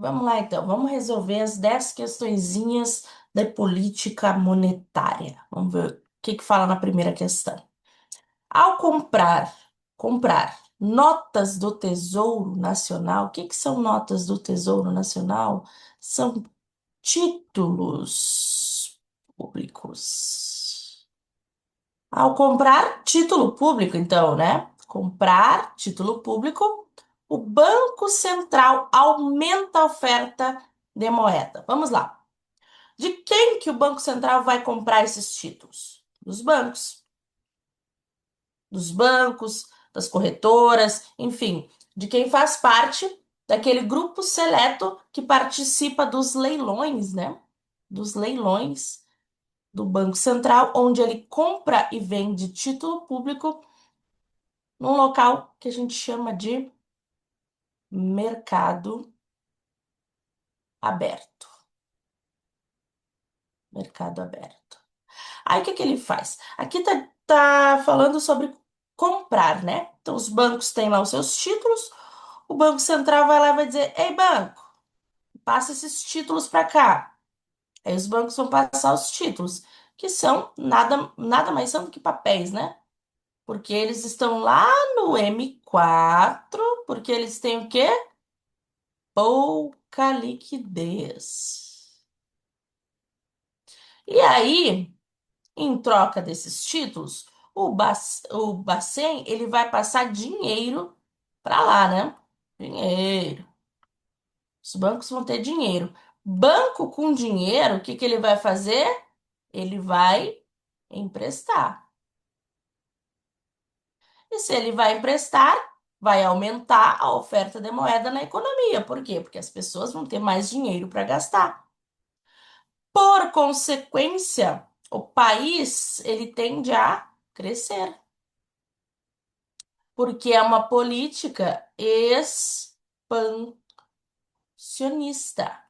Vamos lá, então. Vamos resolver as 10 questõezinhas da política monetária. Vamos ver o que que fala na primeira questão. Ao comprar notas do Tesouro Nacional, o que que são notas do Tesouro Nacional? São títulos públicos. Ao comprar título público, então, né? Comprar título público, o Banco Central aumenta a oferta de moeda. Vamos lá. De quem que o Banco Central vai comprar esses títulos? Dos bancos, das corretoras, enfim, de quem faz parte daquele grupo seleto que participa dos leilões, né? Dos leilões do Banco Central, onde ele compra e vende título público num local que a gente chama de mercado aberto. Mercado aberto. Aí o que que ele faz? Aqui tá falando sobre comprar, né? Então os bancos têm lá os seus títulos, o Banco Central vai lá e vai dizer: Ei, banco, passa esses títulos para cá. Aí os bancos vão passar os títulos, que são nada mais são do que papéis, né? Porque eles estão lá no M4, porque eles têm o quê? Pouca liquidez. E aí, em troca desses títulos, o Bacen, ele vai passar dinheiro para lá, né? Dinheiro. Os bancos vão ter dinheiro. Banco com dinheiro, o que que ele vai fazer? Ele vai emprestar. E se ele vai emprestar, vai aumentar a oferta de moeda na economia. Por quê? Porque as pessoas vão ter mais dinheiro para gastar. Por consequência, o país ele tende a crescer, porque é uma política expansionista.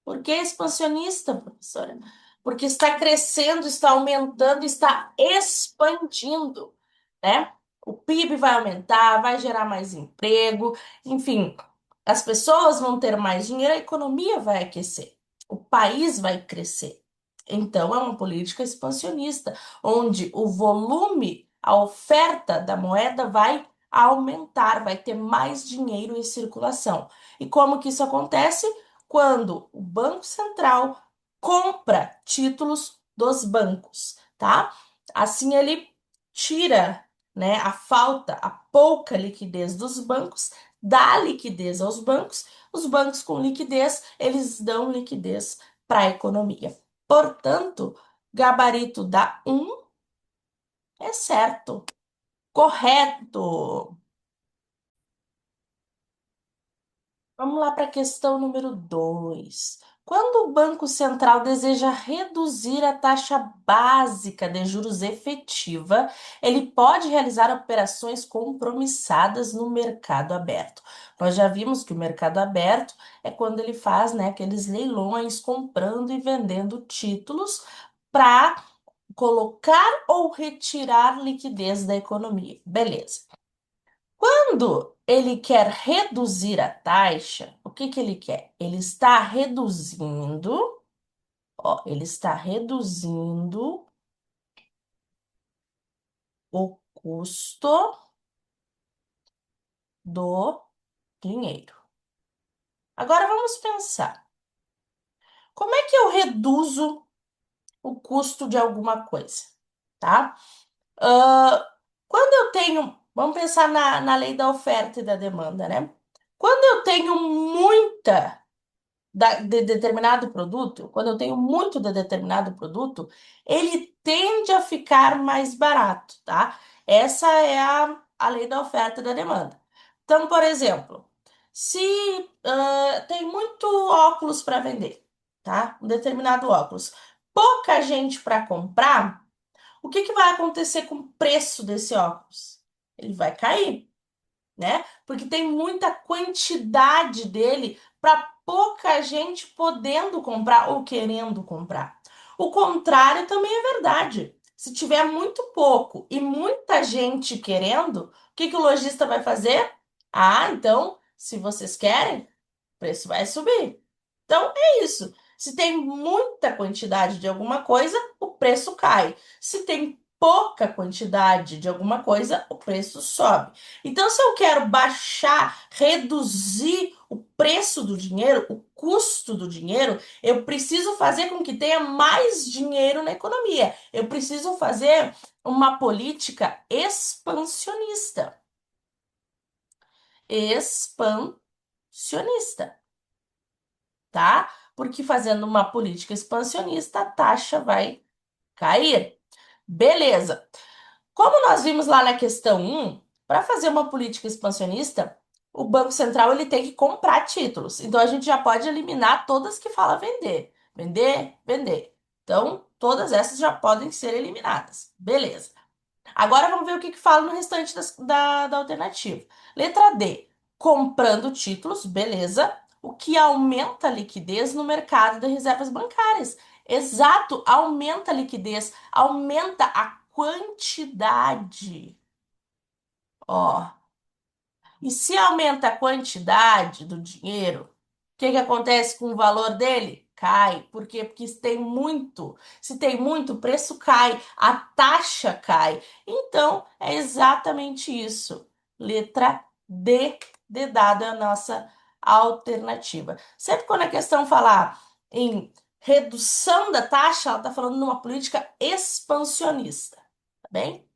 Por que expansionista, professora? Porque está crescendo, está aumentando, está expandindo, né? O PIB vai aumentar, vai gerar mais emprego, enfim, as pessoas vão ter mais dinheiro, a economia vai aquecer, o país vai crescer. Então, é uma política expansionista, onde o volume, a oferta da moeda vai aumentar, vai ter mais dinheiro em circulação. E como que isso acontece? Quando o Banco Central compra títulos dos bancos, tá? Assim ele tira, né, a falta, a pouca liquidez dos bancos, dá liquidez aos bancos. Os bancos com liquidez, eles dão liquidez para a economia. Portanto, gabarito da um é certo, correto. Vamos lá para a questão número 2. Quando o Banco Central deseja reduzir a taxa básica de juros efetiva, ele pode realizar operações compromissadas no mercado aberto. Nós já vimos que o mercado aberto é quando ele faz, né, aqueles leilões comprando e vendendo títulos para colocar ou retirar liquidez da economia. Beleza. Quando ele quer reduzir a taxa, o que que ele quer? Ele está reduzindo, ó, ele está reduzindo o custo do dinheiro. Agora vamos pensar, como é que eu reduzo o custo de alguma coisa, tá? Ah, quando eu tenho, vamos pensar na lei da oferta e da demanda, né? Quando eu tenho muita de determinado produto, quando eu tenho muito de determinado produto, ele tende a ficar mais barato, tá? Essa é a lei da oferta e da demanda. Então, por exemplo, se tem muito óculos para vender, tá? Um determinado óculos, pouca gente para comprar, o que que vai acontecer com o preço desse óculos? Ele vai cair, né? Porque tem muita quantidade dele para pouca gente podendo comprar ou querendo comprar. O contrário também é verdade. Se tiver muito pouco e muita gente querendo, o que que o lojista vai fazer? Ah, então, se vocês querem, preço vai subir. Então é isso. Se tem muita quantidade de alguma coisa, o preço cai. Se tem pouca quantidade de alguma coisa, o preço sobe. Então, se eu quero baixar, reduzir o preço do dinheiro, o custo do dinheiro, eu preciso fazer com que tenha mais dinheiro na economia. Eu preciso fazer uma política expansionista. Expansionista, tá? Porque fazendo uma política expansionista, a taxa vai cair. Beleza. Como nós vimos lá na questão 1, para fazer uma política expansionista, o Banco Central ele tem que comprar títulos. Então a gente já pode eliminar todas que fala vender. Vender, vender. Então, todas essas já podem ser eliminadas. Beleza. Agora vamos ver o que que fala no restante da alternativa. Letra D, comprando títulos, beleza. O que aumenta a liquidez no mercado de reservas bancárias. Exato, aumenta a liquidez, aumenta a quantidade. Ó, e se aumenta a quantidade do dinheiro, o que que acontece com o valor dele? Cai. Por quê? Porque se tem muito, o preço cai, a taxa cai. Então, é exatamente isso. Letra D de dado é a nossa alternativa. Sempre quando a questão falar em redução da taxa, ela está falando numa política expansionista, tá bem?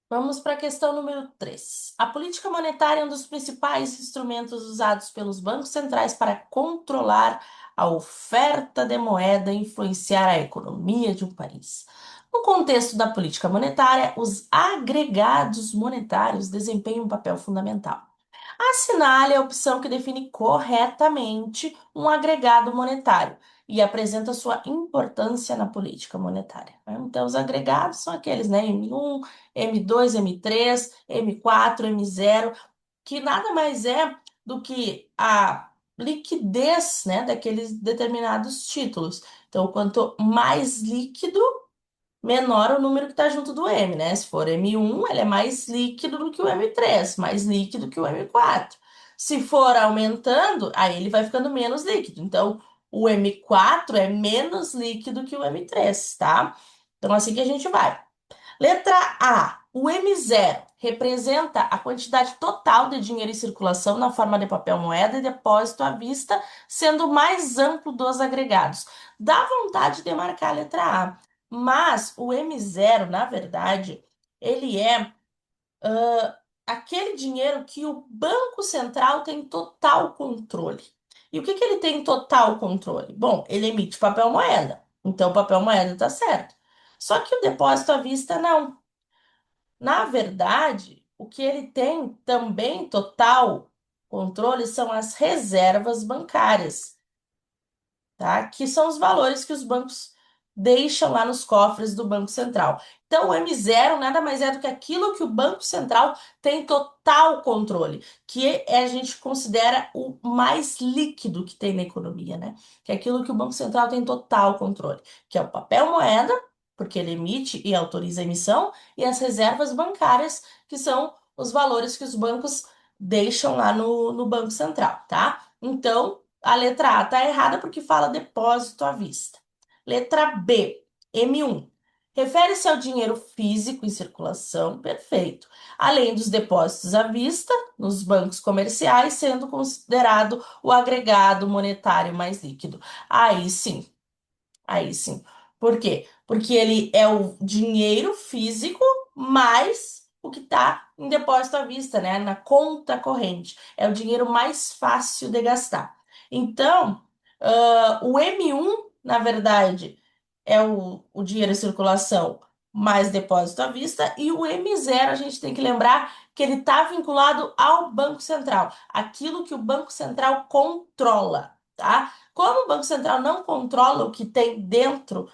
Vamos para a questão número 3. A política monetária é um dos principais instrumentos usados pelos bancos centrais para controlar a oferta de moeda e influenciar a economia de um país. No contexto da política monetária, os agregados monetários desempenham um papel fundamental. Assinale a opção que define corretamente um agregado monetário e apresenta sua importância na política monetária, né? Então, os agregados são aqueles, né? M1, M2, M3, M4, M0, que nada mais é do que a liquidez, né, daqueles determinados títulos. Então, quanto mais líquido, menor o número que está junto do M, né? Se for M1, ele é mais líquido do que o M3, mais líquido que o M4. Se for aumentando, aí ele vai ficando menos líquido. Então, o M4 é menos líquido que o M3, tá? Então, assim que a gente vai. Letra A. O M0 representa a quantidade total de dinheiro em circulação na forma de papel moeda e depósito à vista, sendo o mais amplo dos agregados. Dá vontade de marcar a letra A, mas o M0, na verdade, ele é aquele dinheiro que o Banco Central tem total controle. E o que que ele tem total controle? Bom, ele emite papel moeda, então o papel moeda está certo. Só que o depósito à vista não. Na verdade, o que ele tem também total controle são as reservas bancárias, tá? Que são os valores que os bancos deixam lá nos cofres do Banco Central. Então, o M0 nada mais é do que aquilo que o Banco Central tem total controle, que a gente considera o mais líquido que tem na economia, né? Que é aquilo que o Banco Central tem total controle, que é o papel moeda, porque ele emite e autoriza a emissão, e as reservas bancárias, que são os valores que os bancos deixam lá no Banco Central, tá? Então, a letra A está errada porque fala depósito à vista. Letra B, M1. Refere-se ao dinheiro físico em circulação, perfeito. Além dos depósitos à vista, nos bancos comerciais, sendo considerado o agregado monetário mais líquido. Aí sim, aí sim. Por quê? Porque ele é o dinheiro físico mais o que está em depósito à vista, né? Na conta corrente. É o dinheiro mais fácil de gastar. Então, o M1, na verdade, é o dinheiro em circulação mais depósito à vista, e o M0 a gente tem que lembrar que ele está vinculado ao Banco Central, aquilo que o Banco Central controla, tá? Como o Banco Central não controla o que tem dentro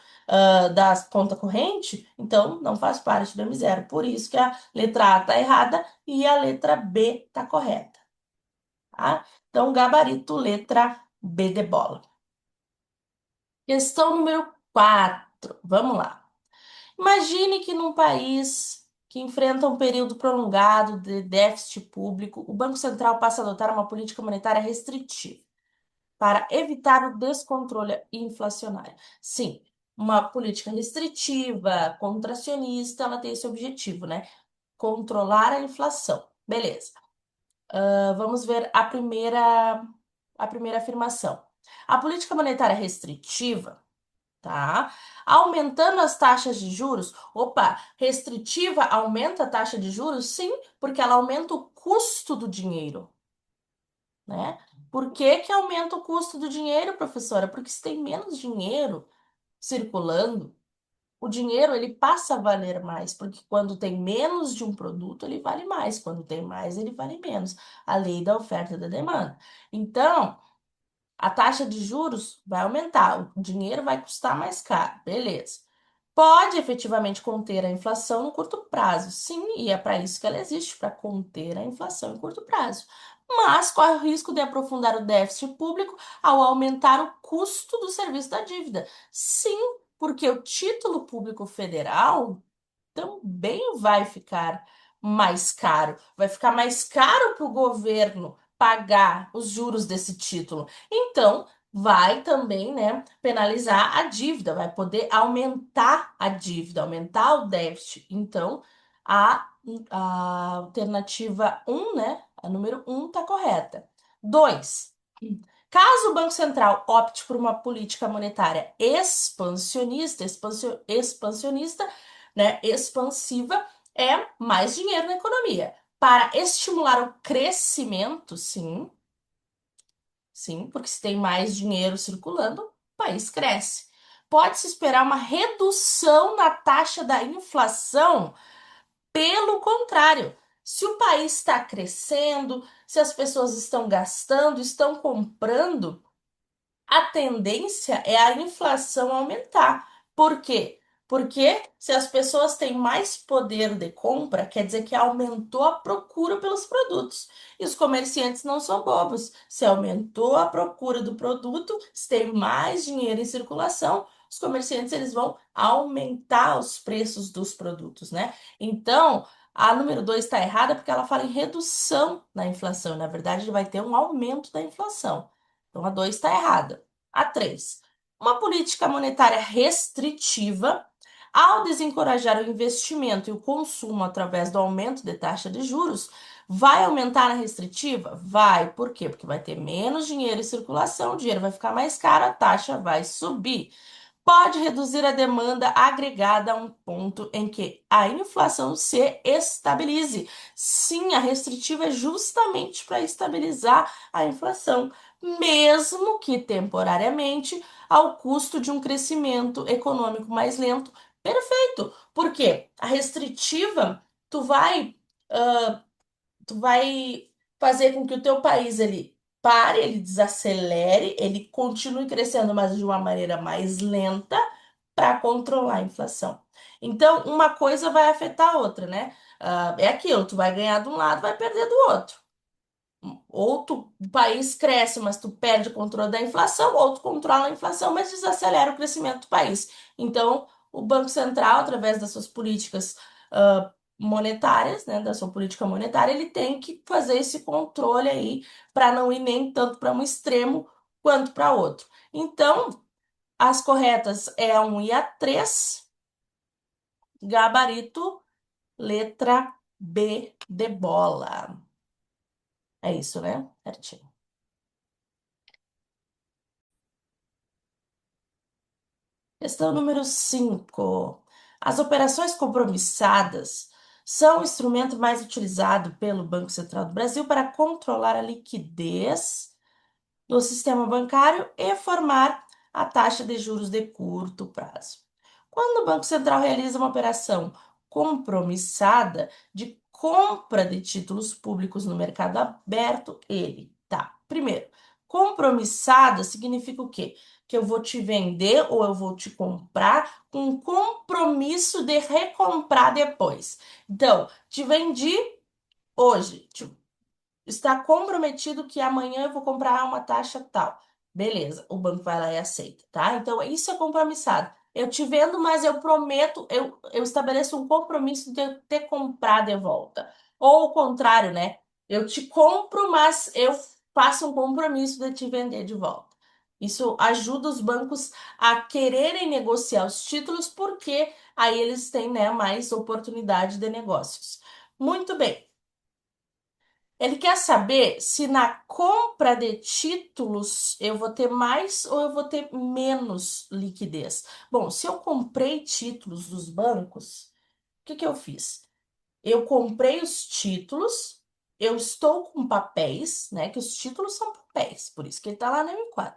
da conta corrente, então não faz parte do M0. Por isso que a letra A está errada e a letra B está correta, tá? Então, gabarito, letra B de bola. Questão número 4. Vamos lá. Imagine que num país que enfrenta um período prolongado de déficit público, o Banco Central passa a adotar uma política monetária restritiva para evitar o descontrole inflacionário. Sim, uma política restritiva, contracionista, ela tem esse objetivo, né? Controlar a inflação. Beleza. Vamos ver a primeira afirmação. A política monetária restritiva, tá? Aumentando as taxas de juros. Opa, restritiva aumenta a taxa de juros? Sim, porque ela aumenta o custo do dinheiro, né? Por que que aumenta o custo do dinheiro, professora? Porque se tem menos dinheiro circulando, o dinheiro ele passa a valer mais, porque quando tem menos de um produto, ele vale mais, quando tem mais, ele vale menos. A lei da oferta e da demanda. Então, a taxa de juros vai aumentar, o dinheiro vai custar mais caro, beleza. Pode efetivamente conter a inflação no curto prazo, sim, e é para isso que ela existe, para conter a inflação em curto prazo. Mas corre o risco de aprofundar o déficit público ao aumentar o custo do serviço da dívida. Sim, porque o título público federal também vai ficar mais caro. Vai ficar mais caro para o governo pagar os juros desse título. Então, vai também, né, penalizar a dívida, vai poder aumentar a dívida, aumentar o déficit. Então, a alternativa um, né, a número um está correta. 2. Caso o Banco Central opte por uma política monetária expansionista, né, expansiva, é mais dinheiro na economia. Para estimular o crescimento, sim, sim, porque se tem mais dinheiro circulando, o país cresce. Pode-se esperar uma redução na taxa da inflação, pelo contrário. Se o país está crescendo, se as pessoas estão gastando, estão comprando, a tendência é a inflação aumentar. Por quê? Porque se as pessoas têm mais poder de compra, quer dizer que aumentou a procura pelos produtos. E os comerciantes não são bobos. Se aumentou a procura do produto, se tem mais dinheiro em circulação, os comerciantes eles vão aumentar os preços dos produtos, né? Então, a número 2 está errada porque ela fala em redução na inflação. Na verdade, vai ter um aumento da inflação. Então, a 2 está errada. A 3. Uma política monetária restritiva, ao desencorajar o investimento e o consumo através do aumento de taxa de juros, vai aumentar a restritiva? Vai. Por quê? Porque vai ter menos dinheiro em circulação, o dinheiro vai ficar mais caro, a taxa vai subir. Pode reduzir a demanda agregada a um ponto em que a inflação se estabilize. Sim, a restritiva é justamente para estabilizar a inflação, mesmo que temporariamente ao custo de um crescimento econômico mais lento. Perfeito. Por quê? A restritiva, tu vai tu vai fazer com que o teu país ele pare, ele desacelere, ele continue crescendo, mas de uma maneira mais lenta para controlar a inflação. Então, uma coisa vai afetar a outra, né? É aquilo, tu vai ganhar de um lado, vai perder do outro. O país cresce, mas tu perde o controle da inflação, ou tu controla a inflação, mas desacelera o crescimento do país. Então, o Banco Central, através das suas políticas monetárias, né, da sua política monetária, ele tem que fazer esse controle aí para não ir nem tanto para um extremo quanto para outro. Então, as corretas é a 1 e a 3, gabarito, letra B de bola. É isso, né? Certinho. Questão número 5. As operações compromissadas são o instrumento mais utilizado pelo Banco Central do Brasil para controlar a liquidez do sistema bancário e formar a taxa de juros de curto prazo. Quando o Banco Central realiza uma operação compromissada de compra de títulos públicos no mercado aberto, ele tá. Primeiro, compromissada significa o quê? Que eu vou te vender ou eu vou te comprar com compromisso de recomprar depois. Então, te vendi hoje, está comprometido que amanhã eu vou comprar uma taxa tal. Beleza, o banco vai lá e aceita, tá? Então, isso é compromissado. Eu te vendo, mas eu prometo, eu estabeleço um compromisso de eu te comprar de volta. Ou o contrário, né? Eu te compro, mas eu faço um compromisso de te vender de volta. Isso ajuda os bancos a quererem negociar os títulos, porque aí eles têm, né, mais oportunidade de negócios. Muito bem. Ele quer saber se na compra de títulos eu vou ter mais ou eu vou ter menos liquidez. Bom, se eu comprei títulos dos bancos, o que que eu fiz? Eu comprei os títulos, eu estou com papéis, né? Que os títulos são papéis, por isso que ele está lá no M4.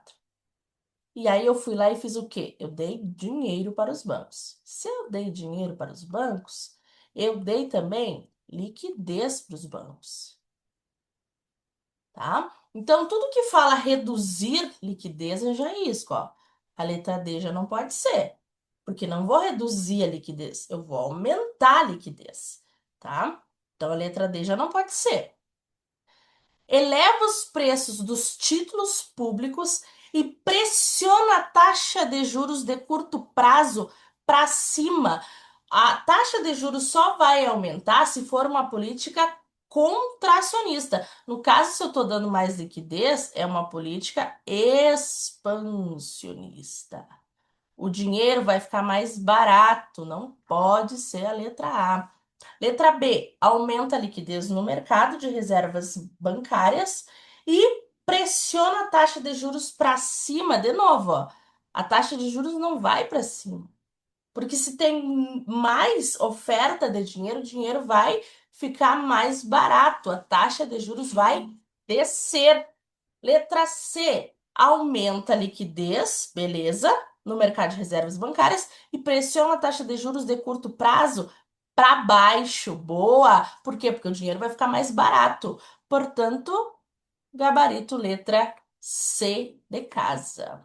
E aí eu fui lá e fiz o quê? Eu dei dinheiro para os bancos. Se eu dei dinheiro para os bancos, eu dei também liquidez para os bancos, tá? Então, tudo que fala reduzir liquidez, eu já isco, ó. A letra D já não pode ser, porque não vou reduzir a liquidez, eu vou aumentar a liquidez, tá? Então, a letra D já não pode ser. Eleva os preços dos títulos públicos e pressiona a taxa de juros de curto prazo para cima. A taxa de juros só vai aumentar se for uma política contracionista. No caso, se eu estou dando mais liquidez, é uma política expansionista. O dinheiro vai ficar mais barato, não pode ser a letra A. Letra B, aumenta a liquidez no mercado de reservas bancárias e pressiona a taxa de juros para cima. De novo, ó, a taxa de juros não vai para cima. Porque se tem mais oferta de dinheiro, o dinheiro vai ficar mais barato, a taxa de juros vai descer. Letra C, aumenta a liquidez, beleza, no mercado de reservas bancárias e pressiona a taxa de juros de curto prazo para baixo. Boa! Por quê? Porque o dinheiro vai ficar mais barato. Portanto, gabarito letra C de casa.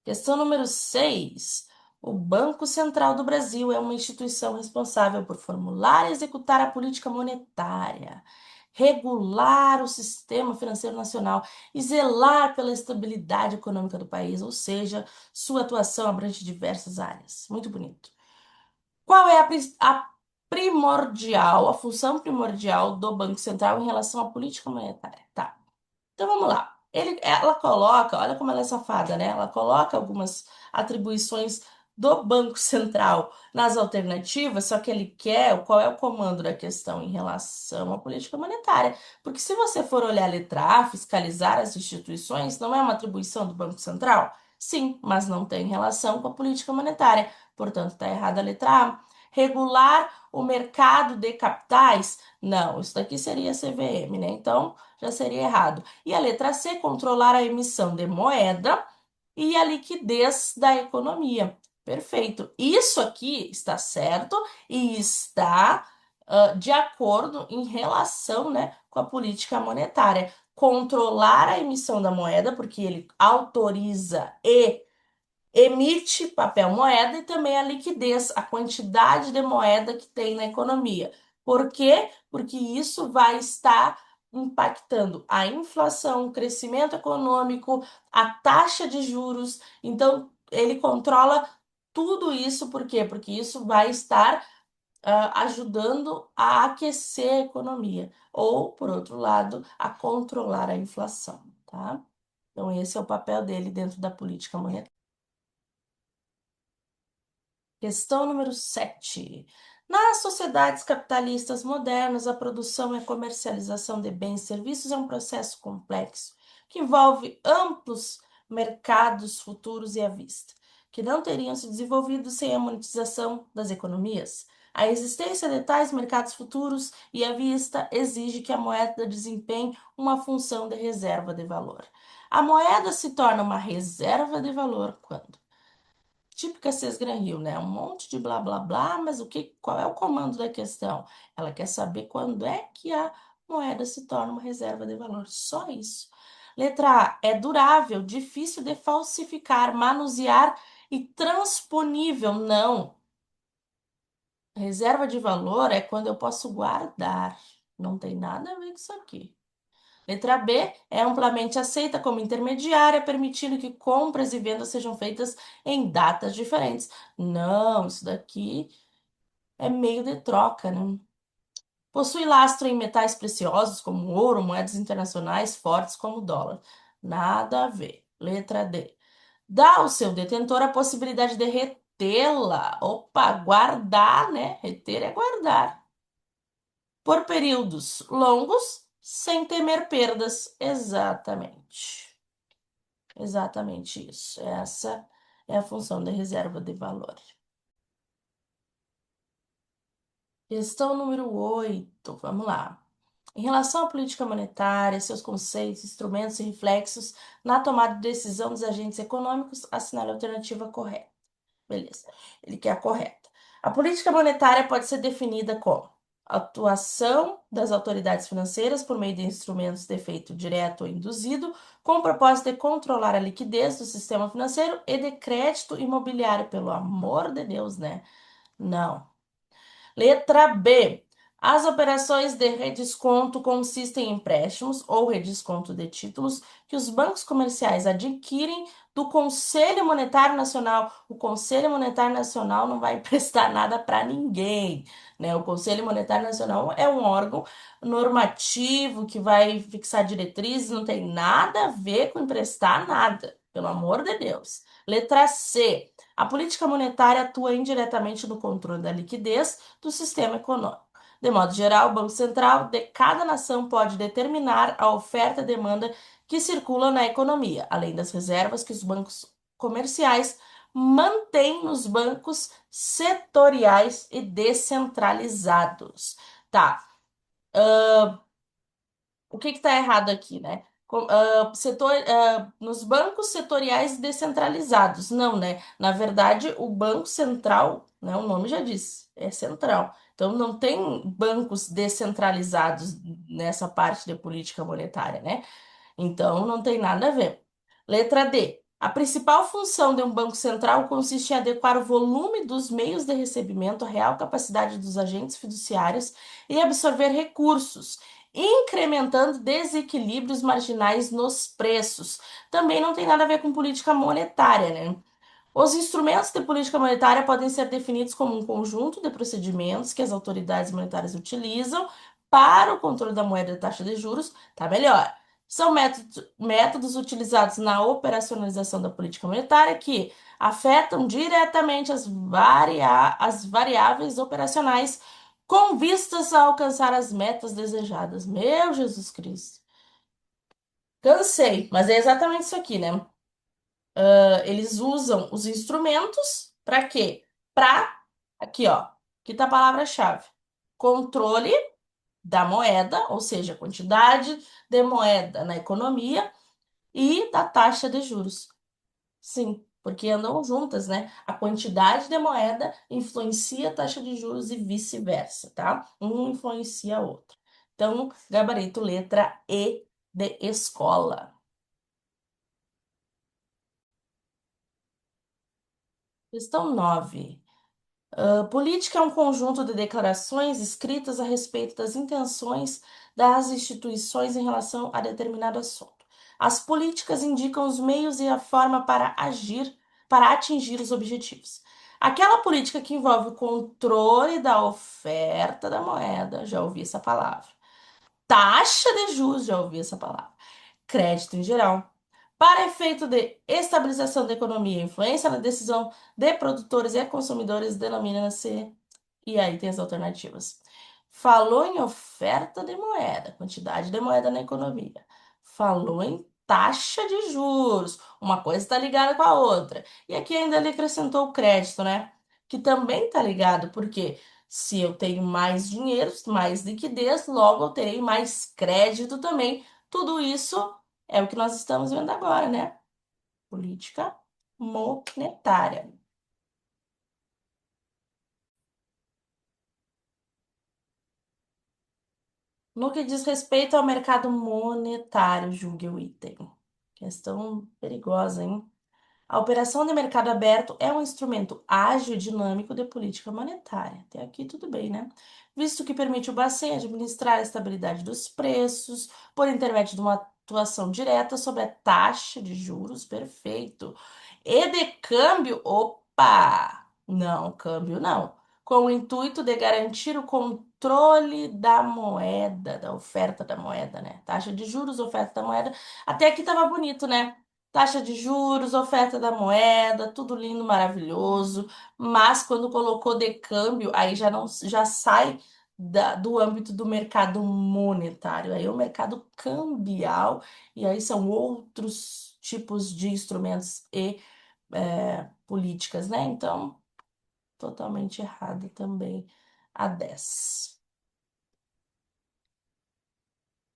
Questão número 6. O Banco Central do Brasil é uma instituição responsável por formular e executar a política monetária, regular o sistema financeiro nacional e zelar pela estabilidade econômica do país, ou seja, sua atuação abrange diversas áreas. Muito bonito. Qual é a primordial, a função primordial do Banco Central em relação à política monetária? Tá. Então vamos lá. Ela coloca, olha como ela é safada, né? Ela coloca algumas atribuições do Banco Central nas alternativas, só que ele quer qual é o comando da questão em relação à política monetária. Porque se você for olhar a letra A, fiscalizar as instituições, não é uma atribuição do Banco Central? Sim, mas não tem relação com a política monetária. Portanto, está errada a letra A. Regular o mercado de capitais? Não, isso daqui seria CVM, né? Então, já seria errado. E a letra C, controlar a emissão de moeda e a liquidez da economia. Perfeito. Isso aqui está certo e está de acordo em relação, né, com a política monetária. Controlar a emissão da moeda, porque ele autoriza e emite papel moeda e também a liquidez, a quantidade de moeda que tem na economia. Por quê? Porque isso vai estar impactando a inflação, o crescimento econômico, a taxa de juros. Então, ele controla tudo isso, por quê? Porque isso vai estar ajudando a aquecer a economia, ou, por outro lado, a controlar a inflação, tá? Então, esse é o papel dele dentro da política monetária. Questão número 7. Nas sociedades capitalistas modernas, a produção e a comercialização de bens e serviços é um processo complexo que envolve amplos mercados futuros e à vista, que não teriam se desenvolvido sem a monetização das economias. A existência de tais mercados futuros e à vista exige que a moeda desempenhe uma função de reserva de valor. A moeda se torna uma reserva de valor quando típica Sesgran-Hill, né? Um monte de blá blá blá, mas qual é o comando da questão? Ela quer saber quando é que a moeda se torna uma reserva de valor. Só isso. Letra A, é durável, difícil de falsificar, manusear e transponível. Não. Reserva de valor é quando eu posso guardar. Não tem nada a ver com isso aqui. Letra B é amplamente aceita como intermediária, permitindo que compras e vendas sejam feitas em datas diferentes. Não, isso daqui é meio de troca, né? Possui lastro em metais preciosos como ouro, moedas internacionais fortes como o dólar. Nada a ver. Letra D. Dá ao seu detentor a possibilidade de retê-la. Opa, guardar, né? Reter é guardar. Por períodos longos, sem temer perdas. Exatamente. Exatamente isso. Essa é a função da reserva de valor. Questão número 8. Vamos lá. Em relação à política monetária, seus conceitos, instrumentos e reflexos na tomada de decisão dos agentes econômicos, assinale a alternativa correta. Beleza. Ele quer a correta. A política monetária pode ser definida como atuação das autoridades financeiras por meio de instrumentos de efeito direto ou induzido, com o propósito de controlar a liquidez do sistema financeiro e de crédito imobiliário, pelo amor de Deus, né? Não. Letra B. As operações de redesconto consistem em empréstimos ou redesconto de títulos que os bancos comerciais adquirem do Conselho Monetário Nacional. O Conselho Monetário Nacional não vai emprestar nada para ninguém, né? O Conselho Monetário Nacional é um órgão normativo que vai fixar diretrizes, não tem nada a ver com emprestar nada, pelo amor de Deus. Letra C. A política monetária atua indiretamente no controle da liquidez do sistema econômico. De modo geral, o Banco Central de cada nação pode determinar a oferta e demanda que circulam na economia, além das reservas que os bancos comerciais mantêm nos bancos setoriais e descentralizados. Tá, o que está errado aqui, né? Nos bancos setoriais descentralizados. Não, né? Na verdade, o Banco Central, né? O nome já diz, é central. Então, não tem bancos descentralizados nessa parte de política monetária, né? Então, não tem nada a ver. Letra D. A principal função de um banco central consiste em adequar o volume dos meios de recebimento à real capacidade dos agentes fiduciários e absorver recursos, incrementando desequilíbrios marginais nos preços. Também não tem nada a ver com política monetária, né? Os instrumentos de política monetária podem ser definidos como um conjunto de procedimentos que as autoridades monetárias utilizam para o controle da moeda e da taxa de juros, tá melhor. São métodos utilizados na operacionalização da política monetária que afetam diretamente as variáveis operacionais com vistas a alcançar as metas desejadas. Meu Jesus Cristo. Cansei, mas é exatamente isso aqui, né? Eles usam os instrumentos para quê? Para, aqui ó, aqui tá a palavra-chave. Controle da moeda, ou seja, a quantidade de moeda na economia e da taxa de juros. Sim, porque andam juntas, né? A quantidade de moeda influencia a taxa de juros e vice-versa, tá? Um influencia o outro. Então, gabarito letra E de escola. Questão 9. Política é um conjunto de declarações escritas a respeito das intenções das instituições em relação a determinado assunto. As políticas indicam os meios e a forma para agir, para atingir os objetivos. Aquela política que envolve o controle da oferta da moeda, já ouvi essa palavra. Taxa de juros, já ouvi essa palavra. Crédito em geral. Para efeito de estabilização da economia e influência na decisão de produtores e consumidores, denomina-se. E aí tem as alternativas. Falou em oferta de moeda, quantidade de moeda na economia. Falou em taxa de juros. Uma coisa está ligada com a outra. E aqui ainda ele acrescentou o crédito, né? Que também está ligado, porque se eu tenho mais dinheiro, mais liquidez, logo eu terei mais crédito também. Tudo isso é o que nós estamos vendo agora, né? Política monetária. No que diz respeito ao mercado monetário, julgue o item. Questão perigosa, hein? A operação de mercado aberto é um instrumento ágil e dinâmico de política monetária. Até aqui tudo bem, né? visto que permite o Bacen administrar a estabilidade dos preços por intermédio de uma atuação direta sobre a taxa de juros, perfeito. E de câmbio, opa! Não, câmbio não. Com o intuito de garantir o controle da moeda, da oferta da moeda, né? Taxa de juros, oferta da moeda. Até aqui tava bonito, né? Taxa de juros, oferta da moeda, tudo lindo, maravilhoso. Mas quando colocou de câmbio, aí já não já sai do âmbito do mercado monetário. Aí é o mercado cambial, e aí são outros tipos de instrumentos e políticas, né? Então, totalmente errado também a 10.